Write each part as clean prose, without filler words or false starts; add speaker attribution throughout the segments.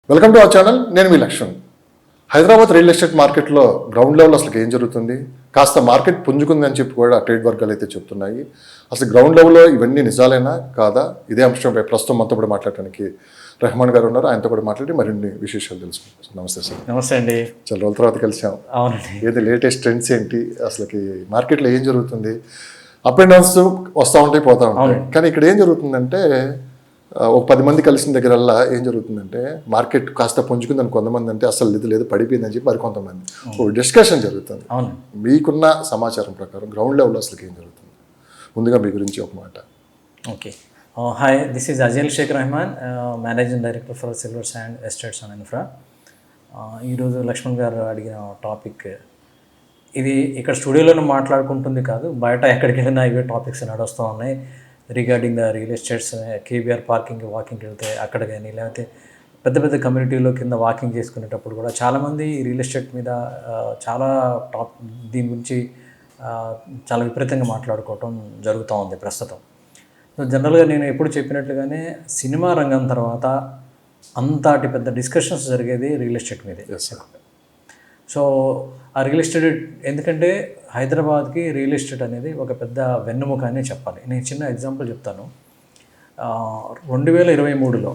Speaker 1: Welcome to our channel. నేను మీ Laxman. Hyderabad real estate మార్కెట్లో ground level అసలు ఏం జరుగుతుంది, కాస్త మార్కెట్ పుంజుకుంది అని చెప్పి కూడా ట్రేడ్ వర్గాలు అయితే చెప్తున్నాయి. అసలు గ్రౌండ్ లెవెల్లో ఇవన్నీ నిజాలేనా కాదా, ఇదే అంశంపై ప్రస్తుతం మనతో కూడా మాట్లాడడానికి రెహమాన్ గారు ఉన్నారు. ఆయనతో కూడా మాట్లాడి మరిన్ని విశేషాలు తెలుసుకుంటాం. నమస్తే సార్.
Speaker 2: నమస్తే అండి.
Speaker 1: చాలా రోజుల తర్వాత కలిసాం.
Speaker 2: అవునండి.
Speaker 1: ఏది లేటెస్ట్ ట్రెండ్స్ ఏంటి, అసలుకి మార్కెట్లో ఏం జరుగుతుంది? అప్ అండ్ డౌన్స్ వస్తూ ఉంటాయి, పోతూ ఉంటాయి. కానీ ఇక్కడ ఏం జరుగుతుందంటే ఒక 10 మంది కలిసిన దగ్గరల్లా ఏం జరుగుతుందంటే మార్కెట్ కాస్త పుంజుకుందని కొంతమంది అంటే అసలు ఇది లేదు పడిపోయిందని చెప్పి మరి కొంతమంది ఒక డిస్కషన్ జరుగుతుంది.
Speaker 2: అవును.
Speaker 1: మీకున్న సమాచారం ప్రకారం గ్రౌండ్ లెవెల్లో అసలు ఏం జరుగుతుంది? ముందుగా మీ గురించి ఒక మాట.
Speaker 2: Okay. Hi, this is Ajayal Shaik Rehman, managing director for silver sand estates and infra. ఈరోజు లక్ష్మణ్ గారు అడిగిన టాపిక్ ఇది ఇక్కడ స్టూడియోలోనే మాట్లాడుకుంటుంది కాదు, బయట ఎక్కడికి వెళ్ళినా ఇవే టాపిక్స్ నడుస్తూ ఉన్నాయి. Regarding the real estates, KBR parking walking వెళ్తే అక్కడ కానీ, లేకపోతే పెద్ద పెద్ద కమ్యూనిటీలో కింద వాకింగ్ చేసుకునేటప్పుడు కూడా చాలామంది రియల్ ఎస్టేట్ మీద చాలా దీని గురించి చాలా విపరీతంగా మాట్లాడుకోవటం జరుగుతూ ఉంది ప్రస్తుతం. సో జనరల్గా నేను ఎప్పుడు చెప్పినట్లుగానే సినిమా రంగం తర్వాత అంతటి పెద్ద డిస్కషన్స్ జరిగేది రియల్ ఎస్టేట్ మీదే. సో ఆ రియల్ ఎస్టేట్ ఎందుకంటే హైదరాబాద్కి రియల్ ఎస్టేట్ అనేది ఒక పెద్ద వెన్నెముక అని చెప్పాలి. నేను చిన్న ఎగ్జాంపుల్ చెప్తాను. 2023లో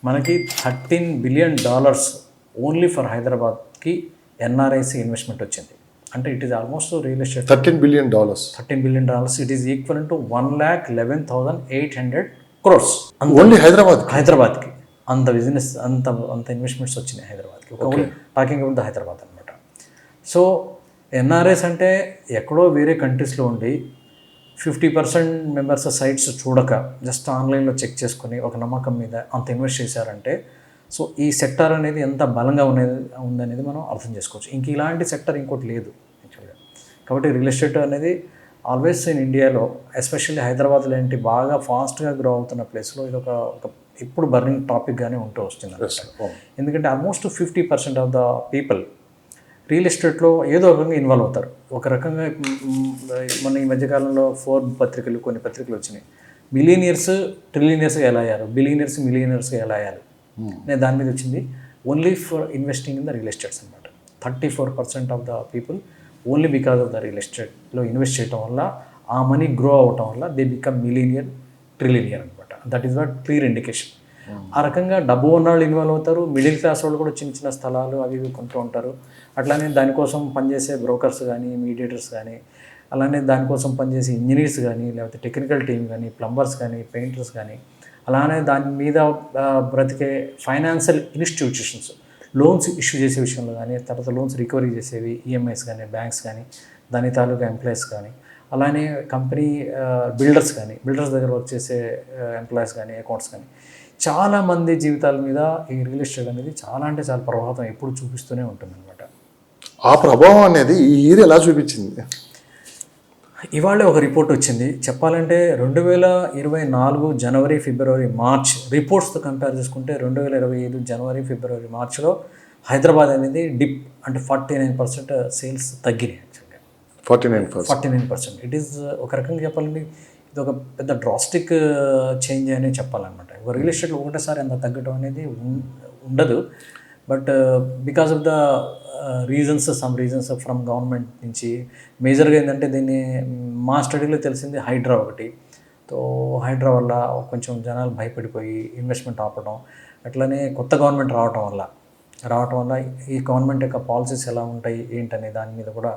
Speaker 2: మనకి $13 బిలియన్ ఓన్లీ ఫర్ హైదరాబాద్కి ఎన్ఆర్ఐసి ఇన్వెస్ట్మెంట్ వచ్చింది. అంటే it is almost real estate $13 billion. It is equal to 1,11,800 crores
Speaker 1: only హైదరాబాద్కి.
Speaker 2: అంత బిజినెస్ అంత ఇన్వెస్ట్మెంట్స్ వచ్చినాయి హైదరాబాద్కి. టాకింగ్ అబౌట్ ద హైదరాబాద్ అనమాట. సో ఎన్ఆర్ఎస్ అంటే ఎక్కడో వేరే కంట్రీస్లో ఉండి 50% మెంబర్స్ సైట్స్ చూడక జస్ట్ ఆన్లైన్లో చెక్ చేసుకుని ఒక నమ్మకం మీద అంత ఇన్వెస్ట్ చేశారంటే సో ఈ సెక్టర్ అనేది ఎంత బలంగా ఉందనేది మనం అర్థం చేసుకోవచ్చు. ఇంక ఇలాంటి సెక్టర్ ఇంకోటి లేదు యాక్చువల్గా. కాబట్టి రియల్ ఎస్టేట్ అనేది ఆల్వేస్ ఇన్ ఇండియాలో, ఎస్పెషల్లీ హైదరాబాద్ లాంటి బాగా ఫాస్ట్గా గ్రో అవుతున్న ప్లేస్లో ఇది ఒక ఇప్పుడు బర్నింగ్ టాపిక్గానే ఉంటూ వస్తుంది. ఎందుకంటే almost 50% of the people real ఎస్టేట్లో ఏదో ఒక రకంగా ఇన్వాల్వ్ అవుతారు. ఒక రకంగా మన ఈ మధ్యకాలంలో కొన్ని పత్రికలు వచ్చినాయి. బిలియనియర్స్ ట్రిలియనియర్స్గా ఎలా అయ్యారు, బిలియనియర్స్ మిలియనియర్స్గా ఎలా అయ్యారు. నేను దాని మీద వచ్చింది only for investing in the real estates అనమాట. 34% of the people only because of the real ఎస్టేట్లో ఇన్వెస్ట్ చేయడం వల్ల ఆ మనీ గ్రో అవటం వల్ల దే బికమ్ మిలియనియర్, ట్రిలియనియర్ అనమాట. That is what clear indication. ఆ రకంగా డబ్బు ఉన్నవాళ్ళు ఇన్వాల్వ్ అవుతారు. మిడిల్ క్లాస్ వాళ్ళు కూడా చిన్న చిన్న స్థలాలు అవి ఇవి కొంటూ ఉంటారు. అట్లానే దానికోసం పనిచేసే బ్రోకర్స్ కానీ, మీడియేటర్స్ కానీ, అలానే దానికోసం పనిచేసే ఇంజనీర్స్ కానీ, లేకపోతే టెక్నికల్ టీమ్ కానీ, ప్లంబర్స్ కానీ, పెయింటర్స్ కానీ, అలానే దాని మీద బ్రతికే ఫైనాన్షియల్ ఇన్స్టిట్యూషన్స్ లోన్స్ ఇష్యూ చేసే విషయంలో కానీ, తర్వాత లోన్స్ రికవరీ చేసేవి ఈఎంఐస్ కానీ, బ్యాంక్స్ కానీ, దాని తాలూకా ఎంప్లాయీస్ కానీ, అలానే కంపెనీ బిల్డర్స్ కానీ, బిల్డర్స్ దగ్గర వర్క్ చేసే ఎంప్లాయీస్ కానీ, అకౌంట్స్ కానీ, చాలామంది జీవితాల మీద ఈ రియల్ ఎస్టేట్ అనేది చాలా అంటే చాలా ప్రభావం ఎప్పుడు చూపిస్తూనే ఉంటుంది అనమాట.
Speaker 1: ఆ ప్రభావం అనేది ఈ ఇయర్ ఎలా చూపించింది?
Speaker 2: ఇవాళ ఒక రిపోర్ట్ వచ్చింది. చెప్పాలంటే 2024 జనవరి, ఫిబ్రవరి, మార్చ్ రిపోర్ట్స్తో కంపేర్ చేసుకుంటే 2025 జనవరి, ఫిబ్రవరి, మార్చ్లో హైదరాబాద్ అనేది డిప్ అంటే 49% సేల్స్ తగ్గినాయి. యాక్చువల్గా 49%. ఇట్ ఈస్ ఒక రకంగా చెప్పాలంటే ఇది ఒక పెద్ద డ్రాస్టిక్ చేంజ్ అనే చెప్పాలన్నమాట. ఒక రియల్ ఎస్టేట్లో ఒకటేసారి అంత తగ్గడం అనేది ఉండదు. But because of the sum reasons from government నుంచి మేజర్గా ఏంటంటే దీన్ని మా స్టడీలో తెలిసింది హైడ్రా ఒకటి. సో హైడ్రా వల్ల కొంచెం జనాలు భయపడిపోయి ఇన్వెస్ట్మెంట్ ఆపడం, అట్లనే కొత్త గవర్నమెంట్ రావటం వల్ల ఈ గవర్నమెంట్ యొక్క పాలసీస్ ఎలా ఉంటాయి ఏంటనే దాని మీద కూడా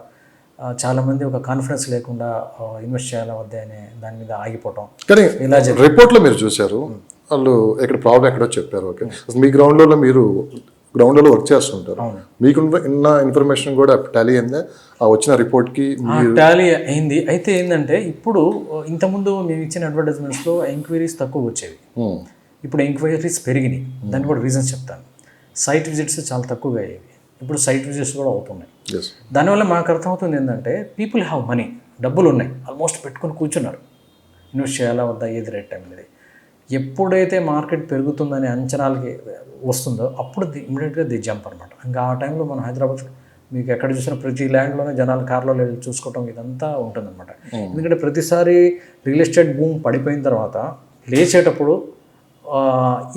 Speaker 2: చాలామంది ఒక కాన్ఫిడెన్స్ లేకుండా ఇన్వెస్ట్ చేయాలా వద్దే అనే దాని మీద ఆగిపోవటం.
Speaker 1: కానీ ఇలా రిపోర్ట్లో మీరు చూశారు, వాళ్ళు ఎక్కడ ప్రాబ్లం ఎక్కడో చెప్పారు. ఓకే, మీ గ్రౌండ్లో వర్క్ చేస్తుంటారు, మీకు ఉన్న ఇన్ఫర్మేషన్ కూడా టాలీ అయిందా ఆ వచ్చిన రిపోర్ట్కి?
Speaker 2: టాలీ అయింది. అయితే ఏంటంటే ఇప్పుడు ఇంతకుముందు మేము ఇచ్చిన అడ్వర్టైజ్మెంట్స్లో ఎంక్వైరీస్ తక్కువ వచ్చేవి. ఇప్పుడు ఎంక్వైరీస్ పెరిగినాయి. దానికి కూడా రీజన్స్ చెప్తాను. సైట్ విజిట్స్ చాలా తక్కువగా అయ్యేవి. ఇప్పుడు సైట్ విజిట్స్ కూడా అవుతున్నాయి. దానివల్ల మాకు అర్థమవుతుంది ఏంటంటే పీపుల్ హ్యావ్ మనీ, డబ్బులు ఉన్నాయి, ఆల్మోస్ట్ పెట్టుకొని కూర్చున్నారు. ఇన్వెస్ట్ చేయాలా వద్దా, ఏది రైట్ టైం అనేది. ఎప్పుడైతే మార్కెట్ పెరుగుతుందనే అంచనాలకి వస్తుందో అప్పుడు ఇమీడియట్గా ది జంప్ అనమాట. ఇంకా ఆ టైంలో మన హైదరాబాద్ మీకు ఎక్కడ చూసినా ప్రతి ల్యాండ్లోనే జనాలు కార్లో వెళ్ళి చూసుకోవటం ఇదంతా ఉంటుందన్నమాట. ఎందుకంటే ప్రతిసారి రియల్ ఎస్టేట్ భూమి పడిపోయిన తర్వాత లేచేటప్పుడు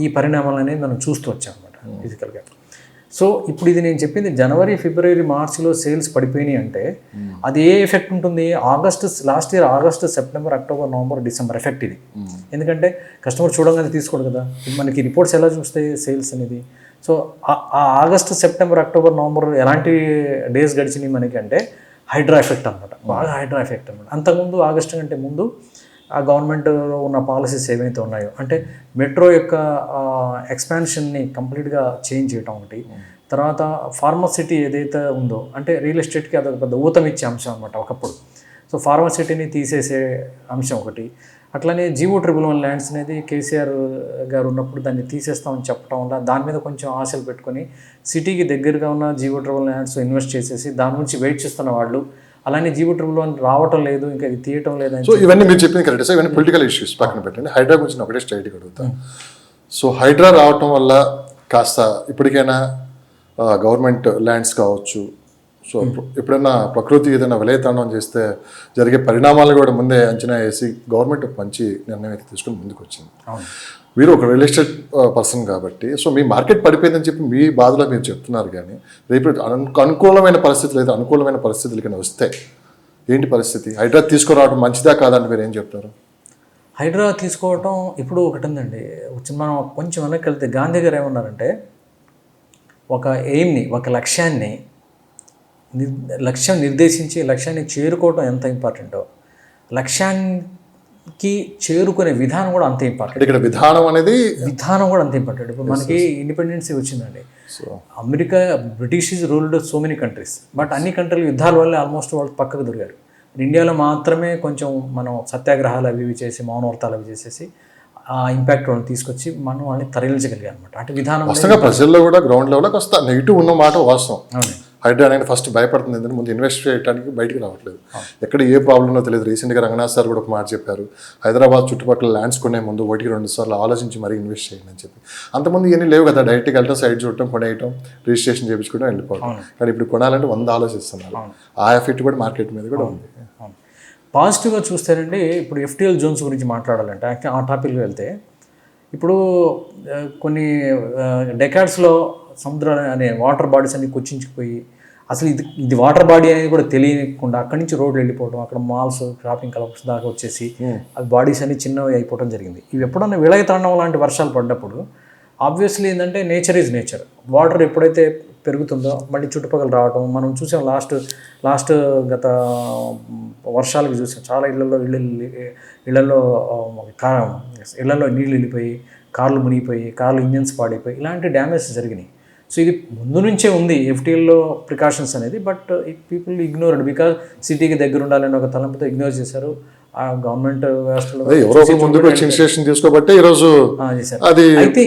Speaker 2: ఈ పరిణామాలు అనేది మనం చూస్తూ వచ్చాం అనమాట. ఫిజికల్గా. సో ఇప్పుడు ఇది నేను చెప్పింది జనవరి ఫిబ్రవరి మార్చిలో సేల్స్ పడిపోయినాయి అంటే అది ఏ ఎఫెక్ట్ ఉంటుంది, last year August September October November December effect ఇది. ఎందుకంటే కస్టమర్ చూడగానే తీసుకోడు కదా, మనకి రిపోర్ట్స్ ఎలా చూస్తాయి సేల్స్ అనేది. సో ఆ ఆగస్టు సెప్టెంబర్ అక్టోబర్ నవంబర్ ఎలాంటి డేస్ గడిచినాయి మనకి అంటే హైడ్రా ఎఫెక్ట్ అనమాట, బాగా హైడ్రా ఎఫెక్ట్ అనమాట. అంతకుముందు ఆగస్టు కంటే ముందు ఆ గవర్నమెంట్లో ఉన్న పాలసీస్ ఏవైతే ఉన్నాయో అంటే మెట్రో యొక్క ఎక్స్పాన్షన్ని కంప్లీట్గా చేంజ్ చేయటం ఒకటి, తర్వాత ఫార్మసిటీ ఏదైతే ఉందో అంటే రియల్ ఎస్టేట్కి అదొక పెద్ద ఊతమిచ్చే అంశం అనమాట ఒకప్పుడు. సో ఫార్మసిటీని తీసేసే అంశం ఒకటి, అట్లనే GO111 ల్యాండ్స్ అనేది కేసీఆర్ గారు ఉన్నప్పుడు దాన్ని తీసేస్తామని చెప్పడం వల్ల దాని మీద కొంచెం ఆశలు పెట్టుకొని సిటీకి దగ్గరగా ఉన్న GO111 ల్యాండ్స్ ఇన్వెస్ట్ చేసేసి దాని నుంచి వెయిట్ చేస్తున్న వాళ్ళు, అలానే GO111 రావటం లేదు, ఇంకా ఇది తీయటం లేదని.
Speaker 1: సో ఇవన్నీ మీరు చెప్పింది కరెక్ట్ సార్, ఇవన్నీ పొలిటికల్ ఇష్యూస్ పక్కన పెట్టండి. హైడ్రా గురించి ఒకటే స్ట్రైట్గా అడుగుతా. సో హైడ్రా రావటం వల్ల కాస్త ఇప్పటికైనా గవర్నమెంట్ ల్యాండ్స్ కావచ్చు, సో ఎప్పుడైనా ప్రకృతి ఏదైనా విలయతాండం చేస్తే జరిగే పరిణామాలు కూడా ముందే అంచనా వేసి గవర్నమెంట్ మంచి నిర్ణయం అయితే తీసుకుని ముందుకు వచ్చింది. మీరు ఒక రియల్ ఎస్టేట్ పర్సన్ కాబట్టి సో మీ మార్కెట్ పడిపోయిందని చెప్పి మీ బాధలో మీరు చెప్తున్నారు, కానీ రేపు అనుకూలమైన పరిస్థితులు అయితే అనుకూలమైన పరిస్థితులు కింద వస్తే ఏంటి పరిస్థితి? హైడ్రా తీసుకురావడం మంచిదా కాదని మీరు ఏం చెప్తారు?
Speaker 2: హైడ్రా తీసుకోవటం ఇప్పుడు ఒకటి ఉందండి, మనం కొంచెం వెనక్కి వెళ్తే గాంధీ గారు ఏమన్నారంటే ఒక ఎయిమ్ని, ఒక లక్ష్యం నిర్దేశించి లక్ష్యాన్ని చేరుకోవడం ఎంత ఇంపార్టెంటో లక్ష్యానికి చేరుకునే విధానం కూడా అంతే ఇంపార్టెంట్.
Speaker 1: ఇక్కడ విధానం
Speaker 2: కూడా అంతే ఇంపార్టెంట్. ఇప్పుడు మనకి ఇండిపెండెన్సీ వచ్చిందండి, America British is ruled so many countries, but అన్ని కంట్రీలు యుద్ధాల వల్లే ఆల్మోస్ట్ వాళ్ళు పక్కకు దొరికారు. ఇండియాలో మాత్రమే కొంచెం మనం సత్యాగ్రహాలు అవి ఇవి చేసి మౌనవ్రతాలు అవి చేసేసి ఆ ఇంపాక్ట్ వాళ్ళని తీసుకొచ్చి మనం వాళ్ళని తరలించగలిగాం అనమాట. అంటే విధానం
Speaker 1: ప్రజల్లో కూడా గ్రౌండ్ లెవెల్కి వస్తా నెగిటివ్ ఉన్న మాట వాస్తవం.
Speaker 2: అవును,
Speaker 1: హైడ్రా అనేది ఫస్ట్ భయపడుతుంది, ఎందుకంటే ముందు ఇన్వెస్ట్ చేయడానికి బయటికి రావట్లేదు, ఎక్కడ ఏ ప్రాబ్లమో తెలియదు. రీసెంట్గా రంగనాథ్ సార్ కూడా ఒక మాట చెప్పారు, హైదరాబాద్ చుట్టుపక్కల ల్యాండ్స్ కొనే ముందు 1-2 సార్లు ఆలోచించి మరీ ఇన్వెస్ట్ చేయండి అని చెప్పి. అంతకుముందు ఇవన్నీ లేవు కదా, డైరెక్ట్గా వెళ్ళటం, సైడ్ చూడటం, కొనేయటం, రిజిస్ట్రేషన్ చేయించుకోవడం, వెళ్ళిపోవడం. కానీ ఇప్పుడు కొనాలంటే 100 ఆలోచిస్తున్నారు. ఆ ఎఫెక్ట్ కూడా మార్కెట్ మీద కూడా ఉంది.
Speaker 2: పాజిటివ్గా చూస్తారండి. ఇప్పుడు FTL జోన్స్ గురించి మాట్లాడాలంటే ఆ టాపిక్కి వెళ్తే ఇప్పుడు కొన్ని డెకాడ్స్లో సముద్రాలు అనే వాటర్ బాడీస్ అన్ని కొచ్చించుకుపోయి అసలు ఇది వాటర్ బాడీ అనేది కూడా తెలియకుండా అక్కడి నుంచి రోడ్లు వెళ్ళిపోవడం, అక్కడ మాల్స్ షాపింగ్ క్లబ్స్ దాకా వచ్చేసి ఆ బాడీస్ అన్ని చిన్నవి అయిపోవడం జరిగింది. ఇవి ఎప్పుడన్నా విలయతాండం లాంటి వర్షాలు పడ్డప్పుడు ఆబ్వియస్లీ ఏంటంటే నేచర్ ఈజ్ నేచర్, వాటర్ ఎప్పుడైతే పెరుగుతుందో మళ్ళీ చుట్టుపక్కల రావటం మనం చూసాం. లాస్ట్ గత వర్షాలకి చూసాం, చాలా ఇళ్లలో నీళ్ళు వెళ్ళిపోయి, కార్లు మునిగిపోయి, కార్లు ఇంజన్స్ పాడైపోయి, ఇలాంటి డ్యామేజ్ జరిగినాయి. సో ఇది ముందు నుంచే ఉంది FTLలో ప్రికాషన్స్ అనేది, బట్ పీపుల్ ఇగ్నోర్డ్ బికాజ్ సిటీకి దగ్గర ఉండాలని ఒక తలంపుతో ఇగ్నోర్ చేశారు. ఆ గవర్నమెంట్ వ్యవస్థలో
Speaker 1: తీసుకోబట్టే ఈరోజు అది.
Speaker 2: అయితే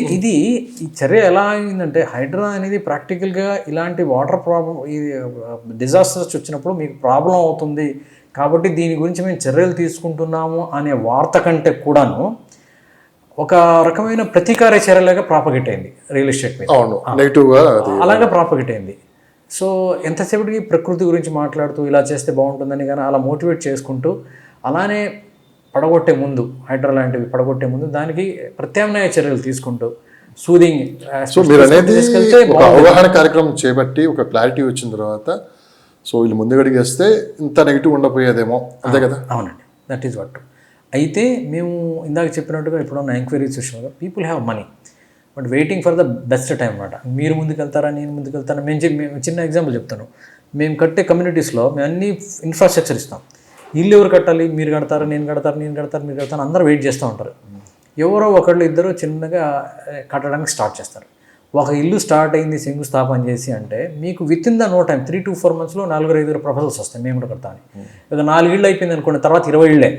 Speaker 2: ఈ చర్య ఎలా అయిందంటే హైడ్రా అనేది ప్రాక్టికల్గా ఇలాంటి వాటర్ ప్రాబ్లం, ఈ డిజాస్టర్స్ వచ్చినప్పుడు మీకు ప్రాబ్లం అవుతుంది కాబట్టి దీని గురించి మేము చర్యలు తీసుకుంటున్నాము అనే వార్త కంటే కూడాను ఒక రకమైన ప్రతీకార చర్యలాగా ప్రాపగేట్ అయింది రియల్ ఎస్టేట్ మీద. అలాగే ప్రాపగేట్ అయింది. సో ఎంతసేపటికి ప్రకృతి గురించి మాట్లాడుతూ ఇలా చేస్తే బాగుంటుందని కానీ అలా మోటివేట్ చేసుకుంటూ అలానే పడగొట్టే ముందు హైడ్రా లాంటివి పడగొట్టే ముందు దానికి ప్రత్యామ్నాయ చర్యలు తీసుకుంటూ సూదింగ్.
Speaker 1: సో మీరు అనేది ఒక అవగాహన కార్యక్రమం చేపట్టి ఒక క్లారిటీ వచ్చిన తర్వాత సో వీళ్ళు ముందుగా అడిగేస్తే ఇంత నెగిటివ్ ఉండపోయేదేమో, అంతే కదా?
Speaker 2: అవునండి, దట్ ఈస్ వాట్. అయితే మేము ఇందాక చెప్పినట్టుగా ఇప్పుడున్న ఎంక్వైరీస్ విషయంలో people have money but waiting for the best time అనమాట. మీరు ముందుకు వెళ్తారా, నేను ముందుకు వెళ్తారా? మేము చిన్న ఎగ్జాంపుల్ చెప్తాను. మేము కట్టే కమ్యూనిటీస్లో మేము అన్ని ఇన్ఫ్రాస్ట్రక్చర్ ఇస్తాం. ఇల్లు ఎవరు కట్టాలి, మీరు కడతారు, నేను కడతారు, మీరు కడతారు, అందరూ వెయిట్ చేస్తూ ఉంటారు. ఎవరో ఒకళ్ళు ఇద్దరు చిన్నగా కట్టడానికి స్టార్ట్ చేస్తారు. ఒక ఇల్లు స్టార్ట్ అయింది శంకుస్థాపన చేసి అంటే మీకు within the no time 3 to 4 monthsలో 4-5 ప్రపోజల్స్ వస్తాయి, మేము కూడా కడతామని. ఇక 4 ఇళ్ళు అయిపోయింది అనుకోండి, తర్వాత 20 ఇళ్ళే,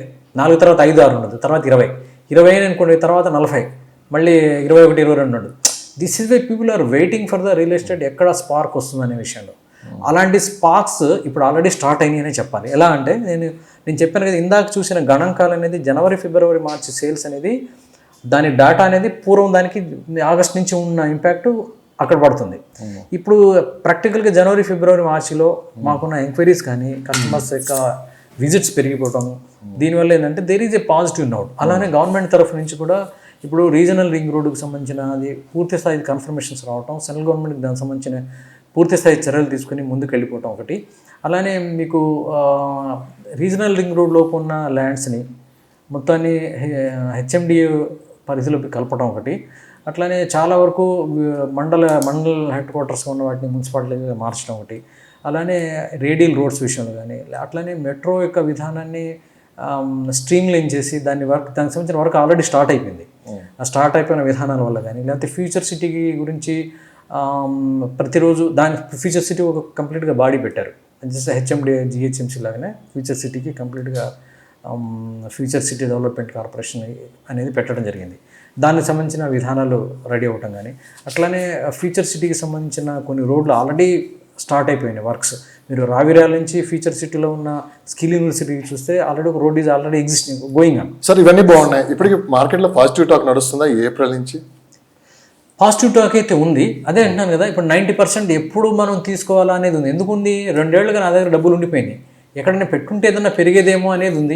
Speaker 2: 4 తర్వాత 5-6 ఉండదు, తర్వాత 20 అనుకోండి, తర్వాత 40, మళ్ళీ 21, 22 ఉండదు. This is why people are waiting for the real estate ఎక్కడ స్పార్క్ వస్తుందనే విషయంలో. అలాంటి స్పార్క్స్ ఇప్పుడు ఆల్రెడీ స్టార్ట్ అయినాయి అనే చెప్పాలి. ఎలా అంటే నేను చెప్పాను కదా, ఇందాక చూసిన గణాంకాలు అనేది జనవరి ఫిబ్రవరి మార్చి సేల్స్ అనేది దాని డేటా అనేది పూర్వం దానికి ఆగస్ట్ నుంచి ఉన్న ఇంపాక్ట్ అక్కడ పడుతుంది. ఇప్పుడు ప్రాక్టికల్గా జనవరి ఫిబ్రవరి మార్చిలో మాకున్న ఎంక్వైరీస్ కానీ కస్టమర్స్ యొక్క విజిట్స్ పెరిగిపోవటం, దీనివల్ల ఏంటంటే there is a positive note. అలానే గవర్నమెంట్ తరఫు నుంచి కూడా ఇప్పుడు రీజనల్ రింగ్ రోడ్డుకు సంబంధించిన అది పూర్తి స్థాయి కన్ఫర్మేషన్స్ రావటం, సెంట్రల్ గవర్నమెంట్కి దానికి సంబంధించిన పూర్తి స్థాయి చర్యలు తీసుకుని ముందుకు వెళ్ళిపోవటం ఒకటి. అలానే మీకు రీజనల్ రింగ్ రోడ్లోకి ఉన్న ల్యాండ్స్ని మొత్తాన్ని హెచ్ఎండిఏ పరిధిలోకి కలపడం ఒకటి. అట్లానే చాలా వరకు మండల హెడ్ క్వార్టర్స్గా ఉన్న వాటిని మున్సిపాలిటీగా మార్చడం ఒకటి. అలానే రేడియల్ రోడ్స్ విషయంలో కానీ, అట్లానే మెట్రో యొక్క విధానాన్ని స్ట్రీమ్ లైన్ చేసి దానికి సంబంధించిన వర్క్ ఆల్రెడీ స్టార్ట్ అయిపోయింది. ఆ స్టార్ట్ అయిపోయిన విధానాల వల్ల కానీ, లేకపోతే ఫ్యూచర్ సిటీకి గురించి ప్రతిరోజు దాని ఫ్యూచర్ సిటీ ఒక కంప్లీట్గా బాడీ పెట్టారు. జస్ట్ హెచ్ఎండి జిహెచ్ఎంసీ లాగానే ఫ్యూచర్ సిటీకి కంప్లీట్గా ఫ్యూచర్ సిటీ డెవలప్మెంట్ కార్పొరేషన్ అనేది పెట్టడం జరిగింది. దానికి సంబంధించిన విధానాలు రెడీ అవ్వటం కానీ, అట్లానే ఫ్యూచర్ సిటీకి సంబంధించిన కొన్ని రోడ్లు ఆల్రెడీ స్టార్ట్ అయిపోయినాయి వర్క్స్. మీరు రావిరాల నుంచి ఫ్యూచర్ సిటీలో ఉన్న స్కిల్ యూనివర్సిటీకి చూస్తే ఆల్రెడీ ఒక road is already existing going on.
Speaker 1: Sir ఇవన్నీ బాగున్నాయి. ఇప్పటికి మార్కెట్లో పాజిటివ్ టాక్ నడుస్తుందా ఈ ఏప్రిల్ నుంచి?
Speaker 2: పాజిటివ్ టాక్ అయితే ఉంది. అదే అంటున్నాను కదా, ఇప్పుడు 90% ఎప్పుడు మనం తీసుకోవాలా అనేది ఉంది. ఎందుకు ఉంది? 2 ఏళ్ళుగా నా దగ్గర డబ్బులు ఉండిపోయినాయి. ఎక్కడైనా పెట్టుకుంటే ఏదైనా పెరిగేదేమో అనేది ఉంది.